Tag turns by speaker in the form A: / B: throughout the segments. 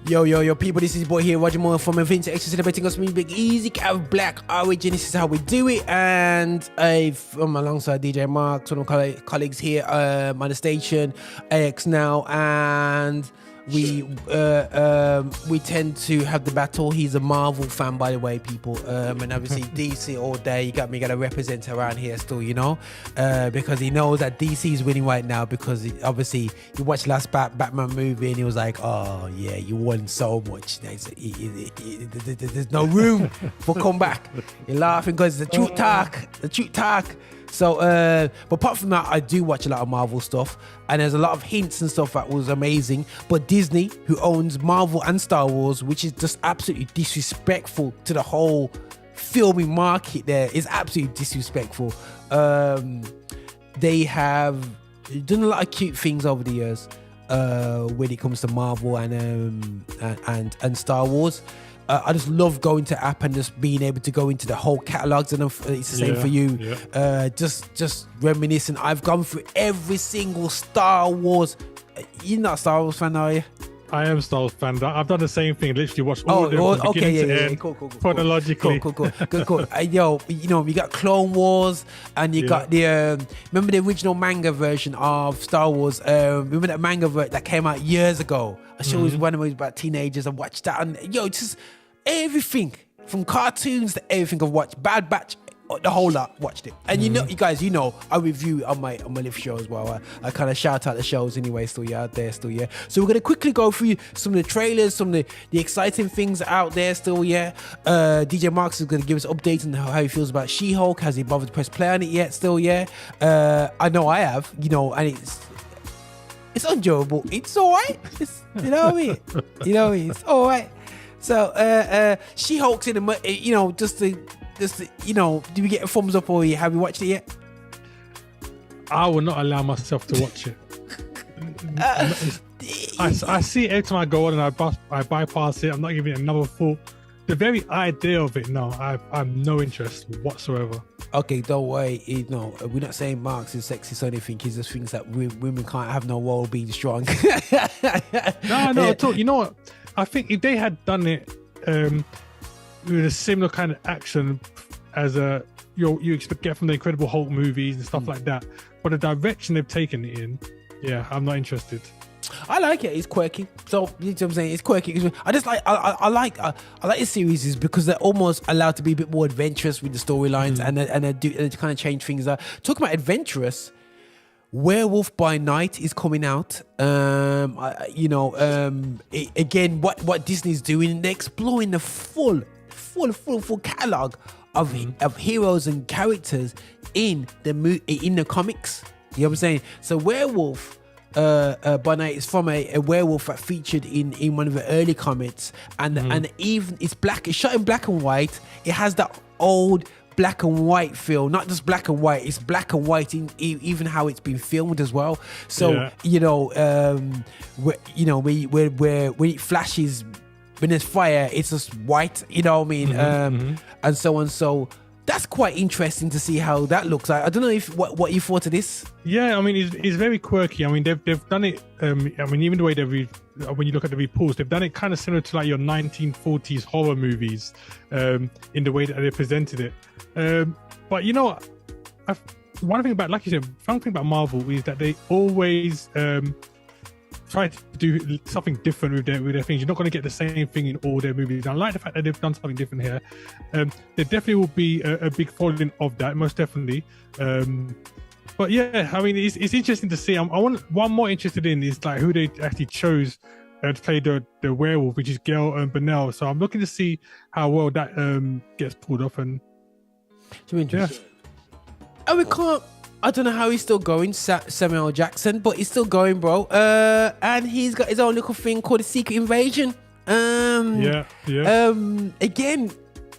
A: Yo, people, this is your boy here, Roger Moore from D23 Expo, celebrating us being big, easy, cat of black origin. This is how we do it, and I'm alongside DJ Mark, one of my colleagues here on the station, AX now, and we tend to have the battle. He's a Marvel fan, by the way, people, and obviously DC all day. You got me gotta represent around here still, you know, because he knows that DC is winning right now, because obviously he watched last Batman movie and he was like, oh yeah, you won so much, there's no room for comeback. You're laughing because the truth talk. So, but apart from that, I do watch a lot of Marvel stuff, and there's a lot of hints and stuff that was amazing. But Disney, who owns Marvel and Star Wars, which is just absolutely disrespectful to the whole filming market, there is absolutely disrespectful. They have done a lot of cute things over the years when it comes to Marvel and Star Wars. I just love going to app and just being able to go into the whole catalogs, and it's the same for you. Yeah. Just reminiscing. I've gone through every single Star Wars. You're not a Star Wars fan, are you?
B: I am a Star Wars fan. I've done the same thing. Literally watched all of them from beginning to end, cool, chronologically.
A: Cool. Yo, you know, you got Clone Wars, and you got the remember the original manga version of Star Wars. Remember that manga that came out years ago? I saw it was one of those about teenagers. I watched that, and it's just everything from cartoons to everything I've watched. Bad Batch, the whole lot, watched it. And you know, you guys, I review on my live show as well. I kind of shout out the shows anyway, still out there. So we're gonna quickly go through some of the trailers, some of the exciting things out there still. DJ Marks is gonna give us updates on how he feels about She-Hulk. Has he bothered to press play on it yet? Still, I know I have, and it's enjoyable. It's all right. You know what I mean? It's all right. So, She-Hulk's in the, just to, do we get a thumbs up, or have you watched it yet?
B: I will not allow myself to watch it. I see it every time I go on, and I bypass it. I'm not giving it another thought. The very idea of it, no, I'm no interest whatsoever. Okay,
A: don't worry. We're not saying Marx is sexist or anything. It's just things that women can't have no role being strong.
B: No, at all. You know what? I think if they had done it with a similar kind of action as you get from the Incredible Hulk movies and stuff like that, but the direction they've taken it in, I'm not interested.
A: I like it. It's quirky. So you know what I'm saying? It's quirky. I just like I like the series is because they're almost allowed to be a bit more adventurous with the storylines, and they kind of change things up. Talking about adventurous, Werewolf by Night is coming out. Again, what Disney's doing, they're exploring the full catalog of heroes and characters in the comics. You know what I'm saying? So Werewolf by Night is from a werewolf that featured in one of the early comics, and even it's shot in black and white. It has that old black and white feel, not just black and white, it's black and white in even how it's been filmed as well. So when it flashes, when there's fire, it's just white, you know what I mean? And so on. So that's quite interesting to see how that looks. I don't know if what you thought of this.
B: Yeah, I mean, it's very quirky. I mean, they've done it. Even the way when you look at the reports, they've done it kind of similar to like your 1940s horror movies, in the way that they presented it. But one thing about, like you said, one thing about Marvel is that they always try to do something different with their things. You're not going to get the same thing in all their movies. I like the fact that they've done something different here. There definitely will be a big following of that, most definitely. But yeah, I mean, it's interesting to see. What I'm more interested in is like who they actually chose to play the werewolf, which is Gail Burnell. So I'm looking to see how well that gets pulled off. And
A: and we can't. I don't know how he's still going, Samuel Jackson, but he's still going, bro. And he's got his own little thing called the Secret Invasion. Again,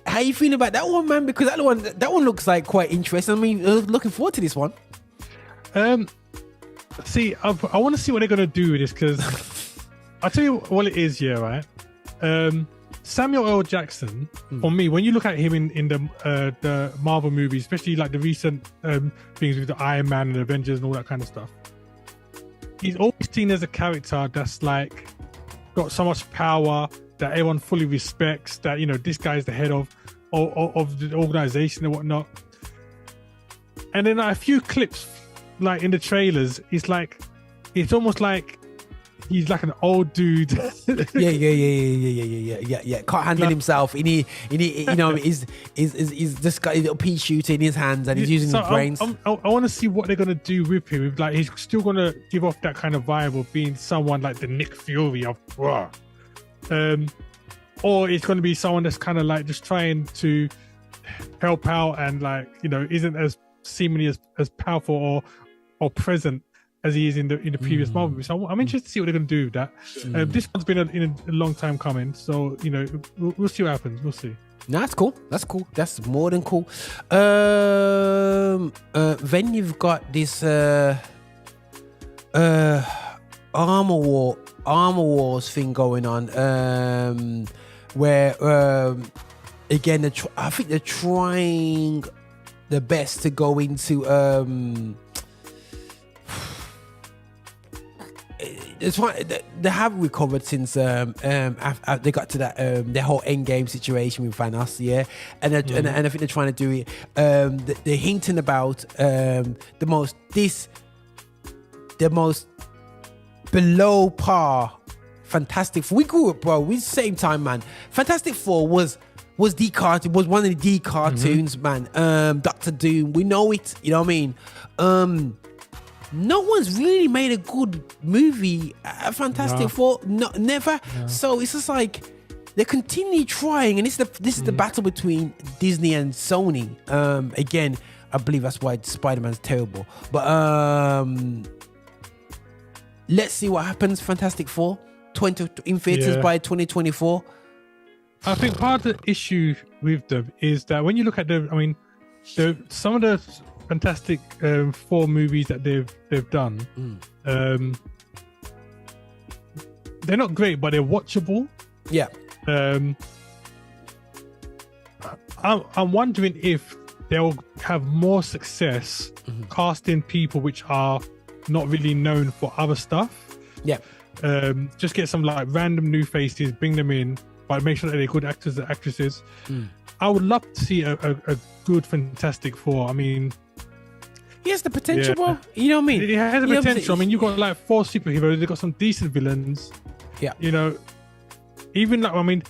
A: how you feeling about that one, man? Because that one looks like quite interesting. I mean, looking forward to this one.
B: See, I want to see what they're gonna do with this, because I'll tell you what it is. Yeah, right. Samuel L. Jackson, for me, when you look at him in the Marvel movies, especially like the recent things with the Iron Man and Avengers and all that kind of stuff, he's always seen as a character that's like got so much power that everyone fully respects. That this guy's the head of the organization and whatnot. And then a few clips, like in the trailers, it's almost like he's like an old dude.
A: yeah. Can't handle himself. He's just got a little pea shooter in his hands and he's using his brains.
B: I want to see what they're gonna do with him. Like he's still gonna give off that kind of vibe of being someone like the Nick Fury of, or it's gonna be someone that's kind of like just trying to help out and isn't as seemingly as powerful or present as he is in the previous Marvel movie. So I'm interested to see what they're going to do with that. This one's been a long time coming, so we'll see what happens. We'll see.
A: No, that's cool. That's more than cool. Then you've got this armor wars thing going on, where again I think they're trying the best to go into it's fine. They have recovered since they got to that their whole end game situation with Thanos, and I think they're trying to do it. They're hinting about the most below par Fantastic Four. We grew up, bro. We the same time, man. Fantastic Four was one of the D cartoons, man. Doctor Doom. We know it. You know what I mean? No one's really made a good movie Fantastic Four. Never. No. So it's just like they continue trying, and this is the battle between Disney and Sony. Again, I believe that's why Spider-Man's terrible. But let's see what happens. Fantastic Four, in theaters by 2024.
B: I think part of the issue with them is that when you look at some of the Fantastic Four movies that they've done, they're not great, but they're watchable.
A: Yeah.
B: I'm wondering if they'll have more success casting people which are not really known for other stuff.
A: Yeah.
B: Just get some like random new faces, bring them in, but make sure that they're good actors and actresses. I would love to see a good Fantastic Four. I mean,
A: he has the potential, bro. You know what I mean?
B: He has the potential. I mean, you've got like 4 superheroes. They've got some decent villains.
A: Yeah.
B: Even the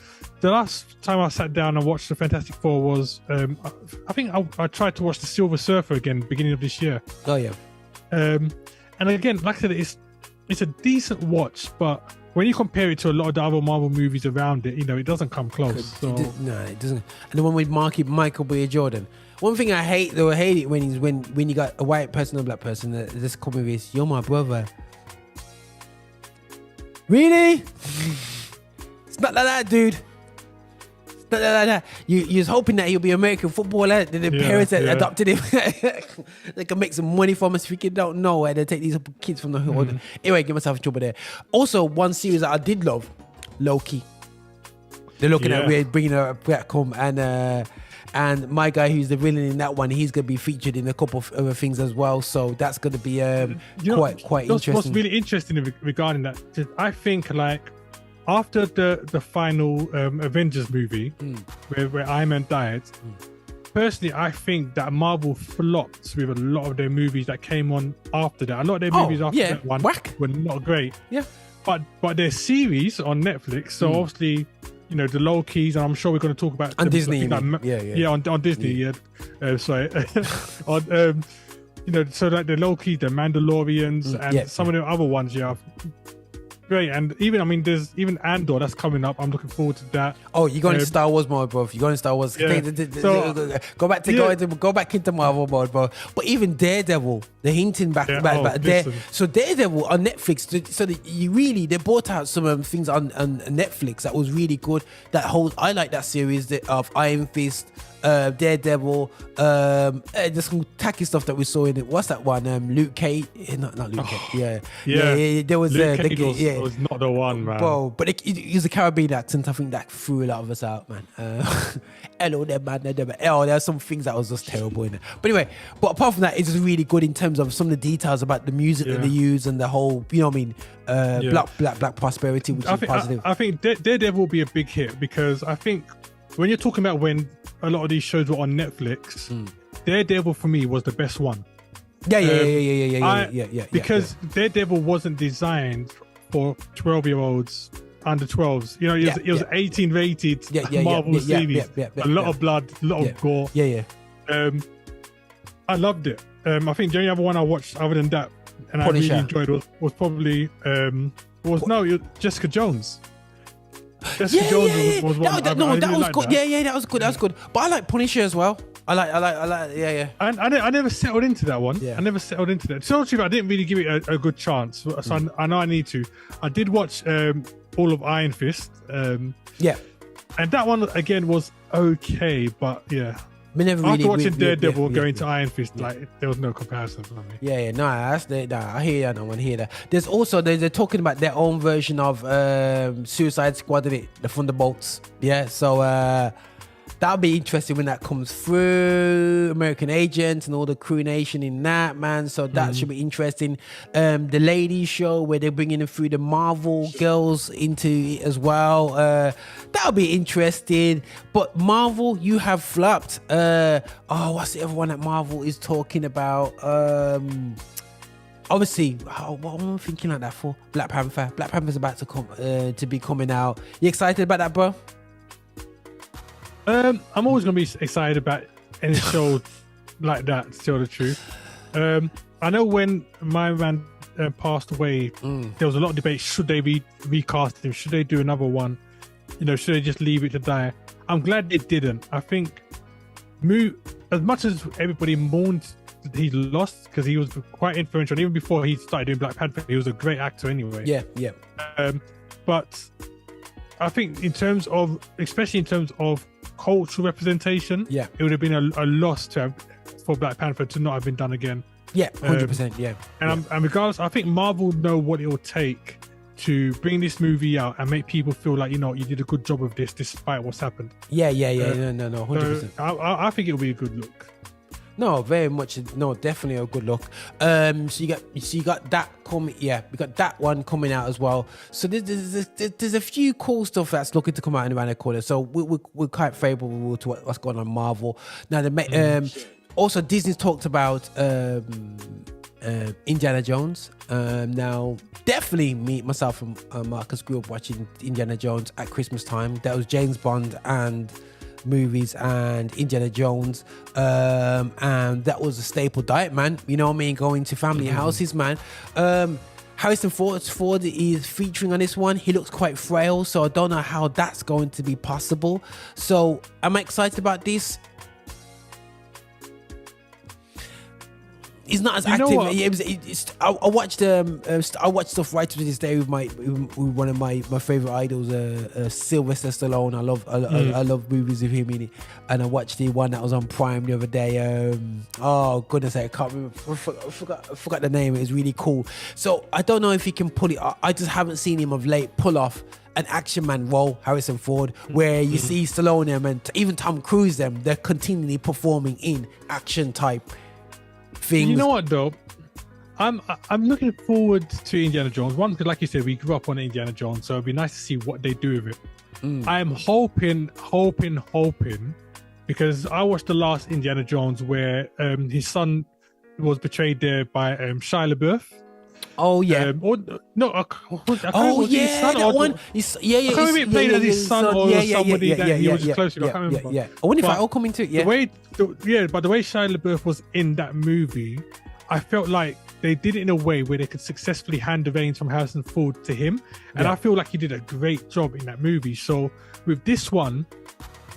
B: last time I sat down and watched the Fantastic Four was, I think I tried to watch the Silver Surfer again, beginning of this year.
A: Oh yeah.
B: And again, like I said, it's a decent watch, but when you compare it to a lot of the other Marvel movies around it, it doesn't come close.
A: No, it doesn't. And the one with Michael B. Jordan. One thing I hate it when you got a white person or a black person that just come with this, "You're my brother." Really? It's not like that, dude. It's not like that. You was hoping that he'll be an American footballer. The parents that adopted him, they can make some money from us. If you don't know, and they take these kids from the hood. Anyway, get myself in trouble there. Also, one series that I did love, Loki. They're looking at bringing her back home, and my guy who's the villain in that one, he's going to be featured in a couple of other things as well. So that's going to be quite interesting.
B: What's really interesting regarding that, I think like after the final Avengers movie where Iron Man died, personally I think that Marvel flopped with a lot of their movies that came on after that. A lot of their movies after that one were not great.
A: Yeah.
B: But their series on Netflix, so obviously the Lokis, and I'm sure we're going to talk about
A: on Disney.
B: On Disney. Sorry, on so like the Lokis, the Mandalorians, and some of the other ones. Great, and even there's even Andor that's coming up. I'm looking forward to that.
A: Oh, you're going to Star Wars mode, bro. You're going to Star Wars. Go back into Marvel mode, bro. But even Daredevil, they're hinting back there. So Daredevil on Netflix. So they brought out some things on Netflix that was really good. I like that series of Iron Fist, Daredevil, there's some tacky stuff that we saw in it. What's that one? Luke Cage, not Luke Cage. Yeah. There was
B: It was not the one, man.
A: Bro, but it was a Caribbean accent. I think that threw a lot of us out, man. Hello there, man. Oh, there are some things that was just terrible in it. But anyway, but apart from that, it's just really good in terms of some of the details about the music that they use and the whole, you know what I mean, black prosperity, which is positive.
B: I think Daredevil will be a big hit because I think when you're talking about when a lot of these shows were on Netflix, Daredevil for me was the best one.
A: Yeah.
B: Because Daredevil wasn't designed for 12-year-olds, under 12s. You know, it was 18 rated Marvel series. A lot of blood, a lot of gore. I loved it. I think the only other one I watched other than that, and Punisher. I really enjoyed was probably Jessica Jones. Jessica Jones was one.
A: That was good. That was good. That was good. But I like Punisher as well. I like.
B: I never settled into that one. I never settled into that. So I didn't really give it a good chance. So I know I need to. I did watch all of Iron Fist. And that one again was okay, but after watching Daredevil going to Iron Fist, like there was no comparison for me.
A: I hear that. I hear that. There's also they're talking about their own version of Suicide Squad, in it, the Thunderbolts. So that'll be interesting when that comes through. American Agents and all the crew nation in that, man. So that should be interesting. The ladies show where they're bringing them through the Marvel girls into it as well. That'll be interesting. But Marvel, you have flopped. What's the other one that Marvel is talking about? Obviously, what am I thinking like that for? Black Panther. Black Panther's about to be coming out. You excited about that, bro?
B: I'm always going to be excited about any show like that, to tell the truth. I know when my man passed away, there was a lot of debate. Should they recast him? Should they do another one? You know, should they just leave it to die? I'm glad they didn't. I think as much as everybody mourned that he lost, because he was quite influential, and even before he started doing Black Panther, he was a great actor anyway. But I think especially in terms of cultural representation, it would have been a loss for Black Panther to not have been done again.
A: 100%.
B: And regardless, I think Marvel know what it will take to bring this movie out and make people feel like, you know, you did a good job of this despite what's happened.
A: No, 100%.
B: So I think it'll be a good look.
A: No, very much. No, definitely a good look. So you got that coming. Yeah, we got that one coming out as well. So there's a few cool stuff that's looking to come out in around the corner. So we're quite favourable to what's going on in Marvel now. Also Disney's talked about Indiana Jones. Now definitely myself and Marcus grew up watching Indiana Jones at Christmas time. That was James Bond and movies and Indiana Jones, and that was a staple diet, man. You know what I mean? Going to family houses, man. Harrison Ford is featuring on this one. He looks quite frail, so I don't know how that's going to be possible. So am I excited about this? He's not as active. I watched stuff right to this day with one of my favorite idols, Sylvester Stallone. I love movies with him in it, and I watched the one that was on Prime the other day. Oh goodness, I can't remember. I forgot the name. It was really cool. So I don't know if he can pull it. I just haven't seen him of late pull off an action man role, Harrison Ford, where you see Stallone and even Tom Cruise they're continually performing in action type things.
B: You know what though, I'm looking forward to Indiana Jones. One, because like you said, we grew up on Indiana Jones, so it'd be nice to see what they do with it. I'm hoping, because I watched the last Indiana Jones where his son was betrayed there by Shia LaBeouf.
A: Oh yeah.
B: That one. I can't remember playing as his son or somebody that he was close to. I can't remember.
A: I wonder if I all come into it.
B: But the way Shia LaBeouf was in that movie, I felt like they did it in a way where they could successfully hand the reins from Harrison Ford to him, and I feel like he did a great job in that movie. So with this one,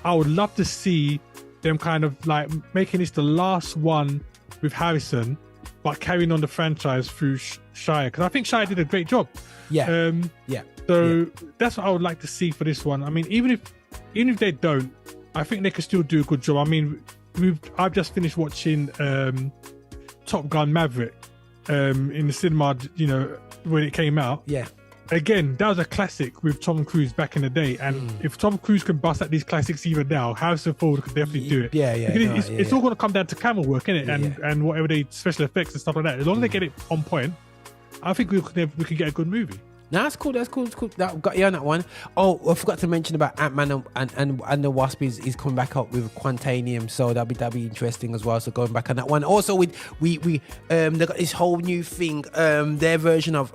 B: I would love to see them kind of like making this the last one with Harrison, but carrying on the franchise through Shia, because I think Shia did a great job. So that's what I would like to see for this one. I mean, even if they don't, I think they could still do a good job. I mean, I've just finished watching Top Gun Maverick in the cinema, you know, when it came out. again, that was a classic with Tom Cruise back in the day. And if Tom Cruise can bust at these classics even now, Harrison Ford could definitely do it. It's all going to come down to camera work, isn't it? And whatever they special effects and stuff like that. As long as they get it on point, I think we can get a good movie.
A: No, that's cool. That's cool. That got you on that one. Oh, I forgot to mention about Ant-Man and the Wasp is coming back up with Quantanium, so that'll be interesting as well. So going back on that one. Also, with we they got this whole new thing, their version of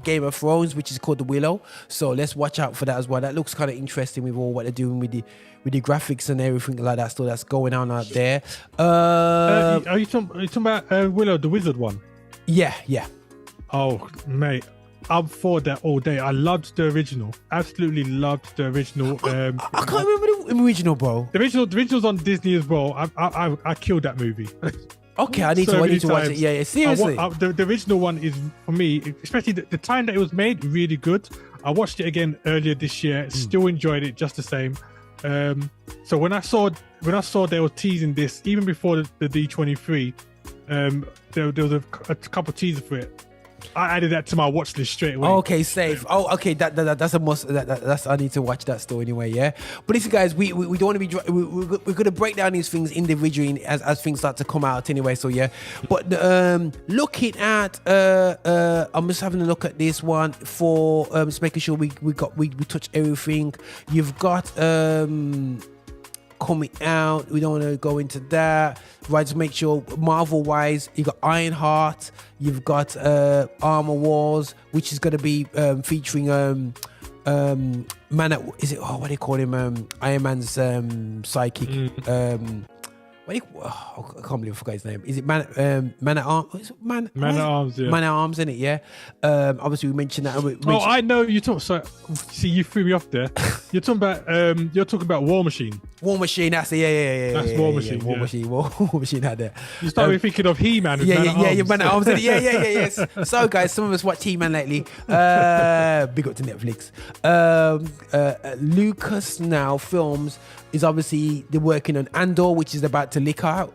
A: Game of Thrones, which is called The Willow. So let's watch out for that as well. That looks kind of interesting with all what they're doing with the graphics and everything like that. So that's going on out there.
B: Are you talking about Willow, the Wizard one?
A: Yeah.
B: Oh, mate. I'm for that all day. I loved the original. Absolutely loved the original.
A: I can't remember the original, bro.
B: The original's on Disney as well. I killed that movie.
A: Okay, I need to watch it. Yeah, seriously.
B: The original one is, for me, especially the time that it was made, really good. I watched it again earlier this year. Still enjoyed it just the same. So when I saw they were teasing this, even before the D23, there was a couple teasers for it. I added that to my watch list straight away.
A: Okay, safe. Oh, okay. That's a must. That's I need to watch that still anyway. Yeah. But listen, guys, we don't want to be. We're gonna break down these things individually as things start to come out anyway. So yeah. But looking at I'm just having a look at this one for just making sure we touch everything. You've got coming out. We don't want to go into that. Right, to make sure Marvel wise, you got Ironheart, you've got Armor Wars, which is going to be featuring what do they call him? Iron Man's sidekick. I can't believe I forgot his name. Is it Man at Arms? Man at Arms, yeah. Man at Arms, isn't it? Yeah. Obviously, we mentioned that.
B: I know you talk. So, see, you threw me off there. You're talking about War Machine.
A: War Machine. That's it. Yeah.
B: That's War Machine.
A: War Machine had that.
B: You started thinking of He-Man.
A: Yeah. Man at Arms. Yes. So, guys, some of us watch He-Man lately. Big up to Netflix. Lucas now films is obviously they're working on Andor, which is about to leak out.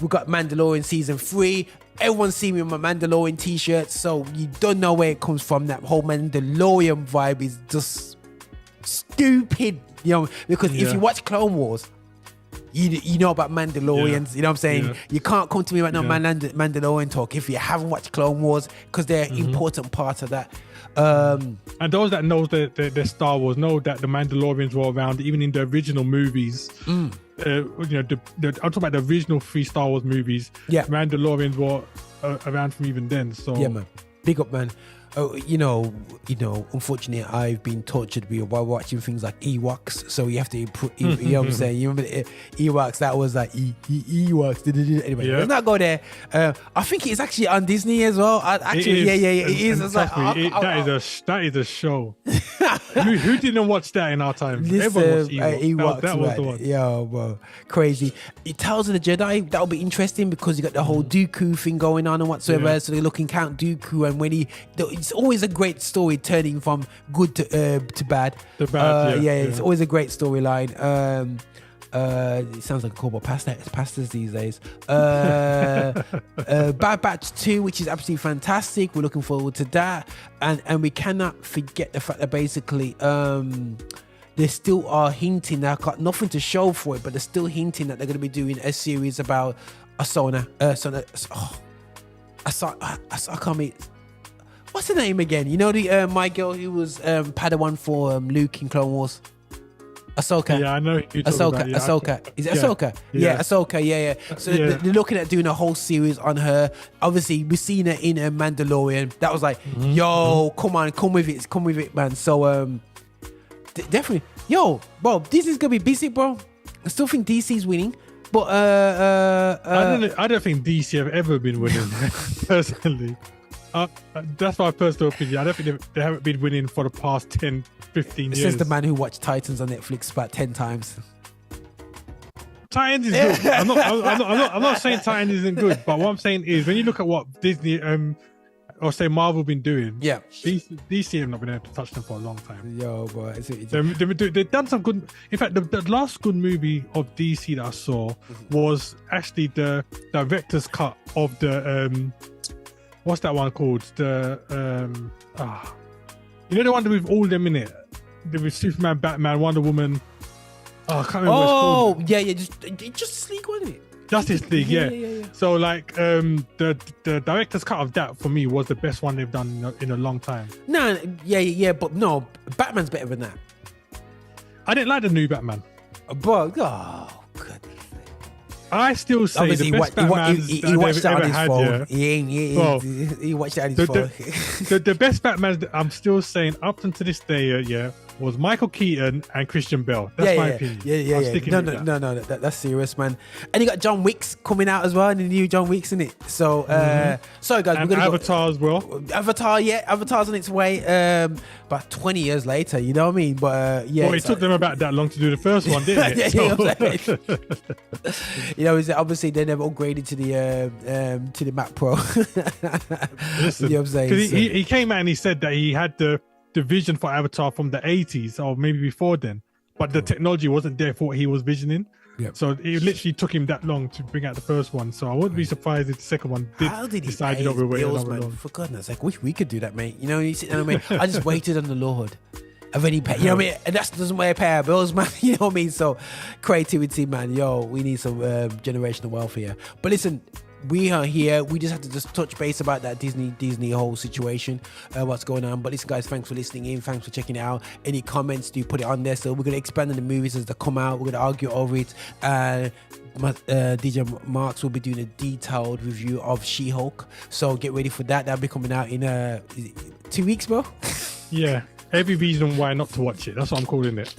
A: We've got Mandalorian season 3. Everyone's seen me with my Mandalorian t-shirt, so you don't know where it comes from. That whole Mandalorian vibe is just stupid, because if you watch Clone Wars, you know about Mandalorians, you know what I'm saying? You can't come to me about no Mandalorian talk if you haven't watched Clone Wars, because they're an important part of that.
B: And those that know the Star Wars know that the Mandalorians were around even in the original movies. I'm talking about the original 3 Star Wars movies.
A: Yeah,
B: Mandalorians were around from even then. So
A: yeah, man, big up, man. Unfortunately, I've been tortured by watching things like Ewoks. So you have to put, you know what I'm saying? You remember Ewoks? That was like Ewoks. Anyway, let's not go there. I think it's actually on Disney as well. It is. It's like,
B: that is a show. who didn't watch that in our time? Everyone watched Ewoks. That was the one.
A: Yo, bro, crazy. Tales of the Jedi. That'll be interesting because you got the whole Dooku thing going on and whatsoever. Yeah. So they're looking Count Dooku, and when it's always a great story turning from good to bad. It's always a great storyline. It sounds like a call about pastors these days. Bad Batch 2, which is absolutely fantastic. We're looking forward to that, and we cannot forget the fact that basically they still are hinting. I've got nothing to show for it, but they're still hinting that they're going to be doing a series about Ahsoka. I can't mean. What's her name again? You know the my girl who was Padawan for Luke in Clone Wars. Ahsoka.
B: Yeah, I know.
A: Ahsoka. Is it Ahsoka? Yeah, Ahsoka. Yeah. So they're looking at doing a whole series on her. Obviously, we've seen her in Mandalorian. That was like, yo, come on, come with it, man. So definitely, yo, bro, this is gonna be busy, bro. I still think DC's winning. But
B: I don't think DC have ever been winning personally. That's my personal opinion. I don't think they haven't been winning for the past 10, 15 years.
A: Says the man who watched Titans on Netflix about 10 times.
B: Titans is good. I'm not saying Titans isn't good, but what I'm saying is when you look at what Disney or say Marvel been doing, DC have not been able to touch them for a long time.
A: Yo, boy,
B: they've done some good. In fact, the last good movie of DC that I saw was actually the director's cut of the what's that one called? The you know, the one with all them in it. There was Superman, Batman, Wonder Woman. Oh, I can't remember what it's called.
A: Yeah, just League, wasn't it?
B: Justice League, yeah. So like the director's cut of that for me was the best one they've done in a long time.
A: No, yeah, but no, Batman's better than that.
B: I didn't like the new Batman.
A: But oh, goodness.
B: I still say
A: Obviously,
B: the best Batman
A: he watched that on his phone.
B: Yeah.
A: He watched that on his phone.
B: The best Batman that I'm still saying up until this day, was Michael Keaton and Christian Bale. That's my opinion.
A: Yeah. No, that's serious, man. And you got John Wick's coming out as well, and the new John Wick's in it. So, sorry guys,
B: and
A: we're gonna
B: Avatar as well.
A: Avatar's on its way. About 20 years later, you know what I mean? But
B: Well, it took them about that long to do the first one, didn't it?
A: You know, obviously they never upgraded to the Mac Pro.
B: Listen,
A: you know what I'm saying?
B: Because he came out and he said that he had the vision for Avatar from the 80s or maybe before then, but the technology wasn't there for what he was visioning.
A: Yep.
B: So it literally took him that long to bring out the first one. So I wouldn't be surprised if the second one decided to wait another long.
A: For goodness sake, wish we could do that, mate. You know, you sit down and mate, I just waited on the Lord. And then he pay, you know what I mean? And that doesn't way pay our bills, man. You know what I mean? So creativity, man. Yo, we need some generational wealth here. But listen, we are here. We just have to just touch base about that Disney whole situation, what's going on. But listen, guys, thanks for listening in. Thanks for checking it out. Any comments, do put it on there. So we're going to expand on the movies as they come out. We're going to argue over it. DJ Marks will be doing a detailed review of She-Hulk. So get ready for that. That'll be coming out in 2 weeks, bro.
B: Yeah. Every reason why not to watch it. That's what I'm calling it.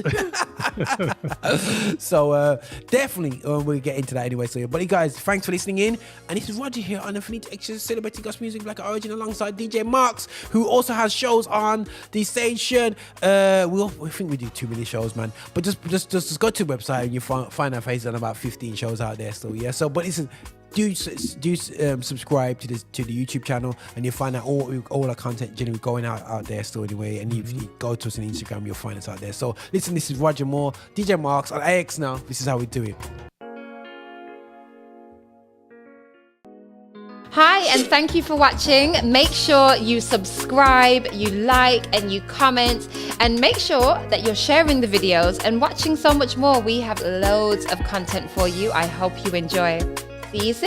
A: So definitely we'll get into that anyway. So, but guys, thanks for listening in. And this is Roger here on Infinite Extras, celebrating gospel music Black Origin alongside DJ Marks, who also has shows on the station. We think we do too many shows, man. But just go to the website and you find our faces on about 15 shows out there. So yeah. So, but listen. Do subscribe to the YouTube channel, and you'll find out all our content generally going out there still anyway. And if you go to us on Instagram, you'll find us out there. So listen, this is Roger Moore, DJ Marks on AX now. This is how we do it.
C: Hi, and thank you for watching. Make sure you subscribe, you like, and you comment, and make sure that you're sharing the videos and watching so much more. We have loads of content for you. I hope you enjoy. See you soon.